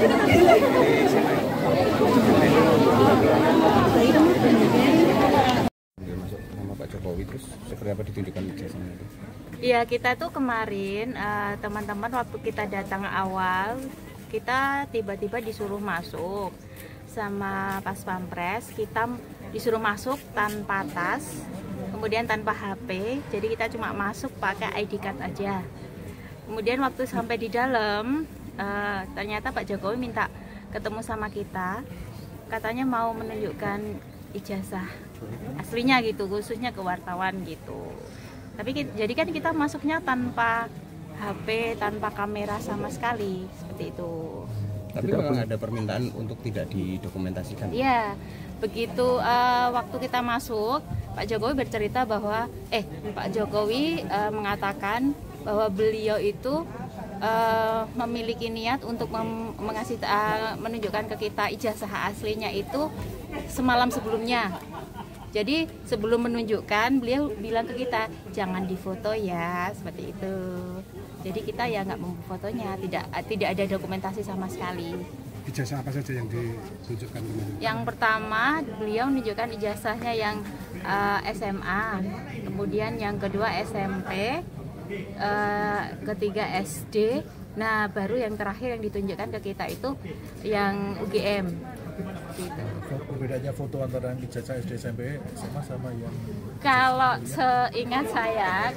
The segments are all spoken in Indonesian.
Masuk nama Pak Jokowi, terus seperti apa ditunjukkan ijazahnya itu? Iya, kita tuh kemarin teman-teman waktu kita datang awal, kita tiba-tiba disuruh masuk sama Pas Pampres. Kita disuruh masuk tanpa tas, kemudian tanpa HP, jadi kita cuma masuk pakai ID card aja. Kemudian waktu sampai di dalam, ternyata Pak Jokowi minta ketemu sama kita, katanya mau menunjukkan ijazah aslinya gitu, khususnya ke wartawan gitu. Tapi jadi kan kita masuknya tanpa HP, tanpa kamera sama sekali, seperti itu. Tapi memang ada permintaan untuk tidak didokumentasikan? Iya, begitu waktu kita masuk, Pak Jokowi bercerita bahwa Pak Jokowi mengatakan bahwa beliau itu memiliki niat untuk menunjukkan ke kita ijazah aslinya itu semalam sebelumnya. Jadi sebelum menunjukkan, beliau bilang ke kita jangan difoto ya, seperti itu. Jadi kita ya nggak mau fotonya, tidak ada dokumentasi sama sekali. Ijazah apa saja yang ditunjukkan kemarin? Yang pertama beliau menunjukkan ijazahnya yang SMA, kemudian yang kedua SMP, ketiga SD. Nah baru yang terakhir yang ditunjukkan ke kita itu yang UGM. Gitu. Bedanya foto antara ijazah SD, SMP, SMA sama yang... Kalau seingat saya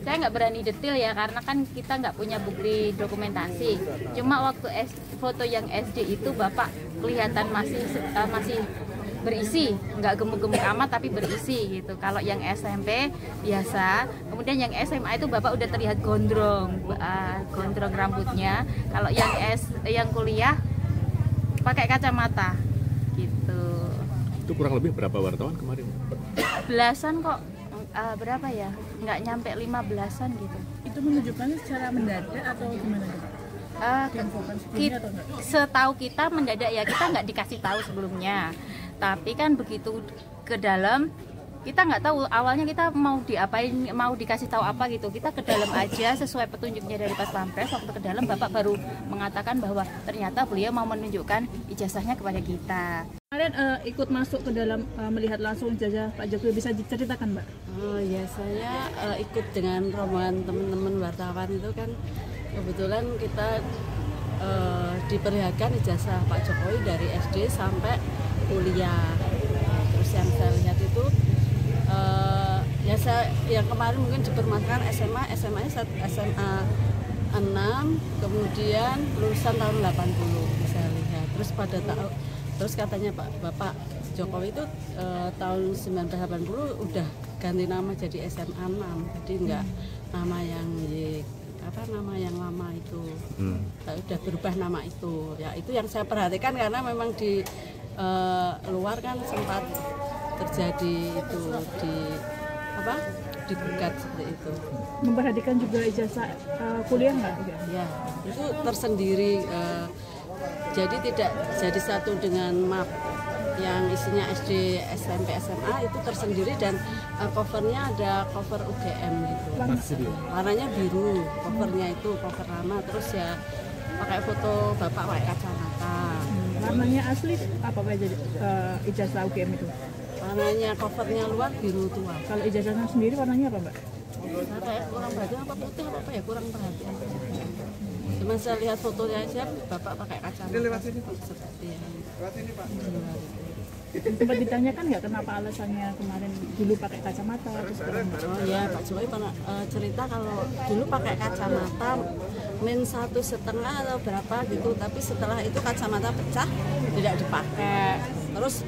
nggak berani detail ya, karena kan kita nggak punya bukti dokumentasi. Cuma waktu foto yang SD itu Bapak kelihatan masih berisi, nggak gemuk-gemuk amat tapi berisi gitu. Kalau yang SMP biasa, kemudian yang SMA itu Bapak udah terlihat gondrong rambutnya. Kalau yang kuliah pakai kacamata gitu. Itu kurang lebih berapa wartawan kemarin? Belasan kok, berapa ya? Nggak nyampe 15-an gitu. Itu menunjukkannya secara mendadak atau gimana? Setahu kita mendadak ya, kita nggak dikasih tahu sebelumnya. Tapi kan begitu ke dalam, kita nggak tahu awalnya kita mau diapain, mau dikasih tahu apa gitu. Kita ke dalam aja sesuai petunjuknya dari Pas Pampres. Waktu ke dalam Bapak baru mengatakan bahwa ternyata beliau mau menunjukkan ijazahnya kepada kita. Kalian ikut masuk ke dalam melihat langsung ijazah Pak Jokowi, bisa diceritakan Mbak? Oh ya, saya ikut dengan rombongan teman-teman wartawan itu kan kebetulan kita diperlihatkan ijazah Pak Jokowi dari SD sampai kuliah. Terus yang saya lihat itu yang kemarin mungkin dipermasalahan SMA-nya SMA 6, kemudian lulusan tahun 80 saya lihat. Terus katanya Bapak Jokowi itu tahun 1980 udah ganti nama jadi SMA 6, jadi enggak nama yang lama itu. Udah berubah nama itu. Ya itu yang saya perhatikan karena memang di luar kan sempat terjadi itu digugat seperti itu. Memperhatikan juga ijazah kuliah nggak? Ya, itu tersendiri. Jadi tidak jadi satu dengan map yang isinya SD, SMP, SMA itu tersendiri dan covernya ada cover UGM gitu. Warnanya biru, covernya itu cover lama, terus ya pakai foto Bapak pakai kacamata. Warnanya asli apa aja ijazah UGM itu? Warnanya covernya luar biru tua. Kalau ijazahnya sendiri warnanya apa Mbak? Nah, kayak kurang perhatian apa putih apa ya, kurang perhatian. Cuma saya lihat fotonya aja Bapak pakai kacamata seperti yang sempat ditanyakan nggak kenapa alasannya kemarin dulu pakai kacamata? Oh ya, Pak Jokowi pernah cerita kalau dulu pakai kacamata -1,5 atau berapa gitu, tapi setelah itu kacamata pecah tidak dipakai. Terus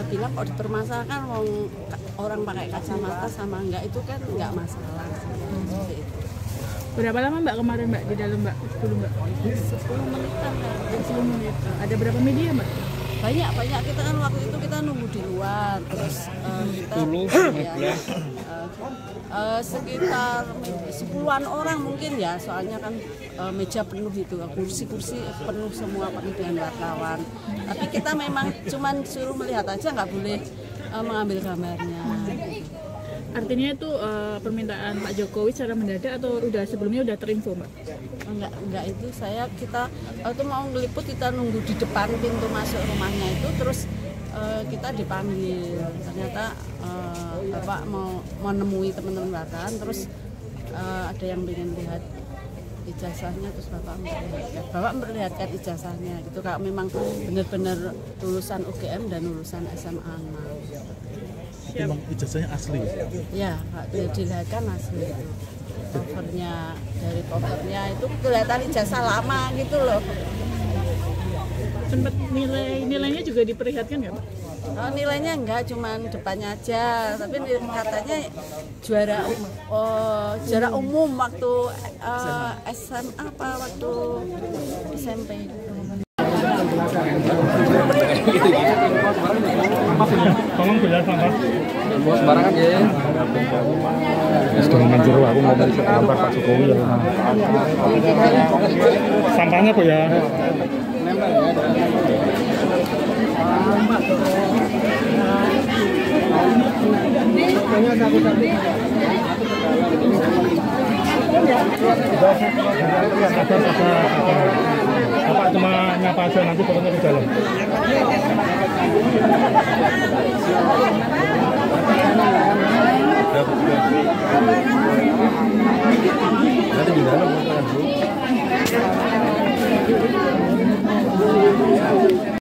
bilang kok dipermasalahkan orang pakai kacamata sama enggak itu kan enggak masalah. Seperti itu. Berapa lama Mbak kemarin Mbak di dalam Mbak? Dulu Mbak? 10 menitan. 10 menit. Ada berapa media Mbak? Banyak kita kan waktu itu kita nunggu di luar, terus kita sekitar 10-an orang mungkin ya, soalnya kan meja penuh itu, kursi-kursi penuh semua penuh dengan wartawan. Tapi kita memang cuman suruh melihat aja, nggak boleh mengambil gambarnya. Artinya itu permintaan Pak Jokowi secara mendadak atau udah sebelumnya udah terinfo, Mbak? Enggak itu kita waktu mau ngeliput kita nunggu di depan pintu masuk rumahnya itu, terus kita dipanggil. Ternyata Bapak mau nemui teman-teman wartawan, terus ada yang ingin lihat ijazahnya, terus Bapak memperlihatkan ijazahnya gitu. Kalau memang benar-benar lulusan UGM dan lulusan SMA 6. Itu memang ijazahnya asli? Ya, dilihatkan asli itu. Covernya, dari covernya itu kelihatan ijazah lama gitu loh. Sempat nilainya juga diperlihatkan nggak, Pak? Oh, nilainya enggak, cuman depannya aja. Tapi katanya juara umum waktu SMA apa waktu SMP. Tolong beli sampah. Buat sembarangan ya. Sedang manjur aku mau beli gambar Pak Jokowi ya. Sampahnya kok ya. Bapak cuma nyapa aja, nanti fotonya ke dalam. Nanti di dalam Bu.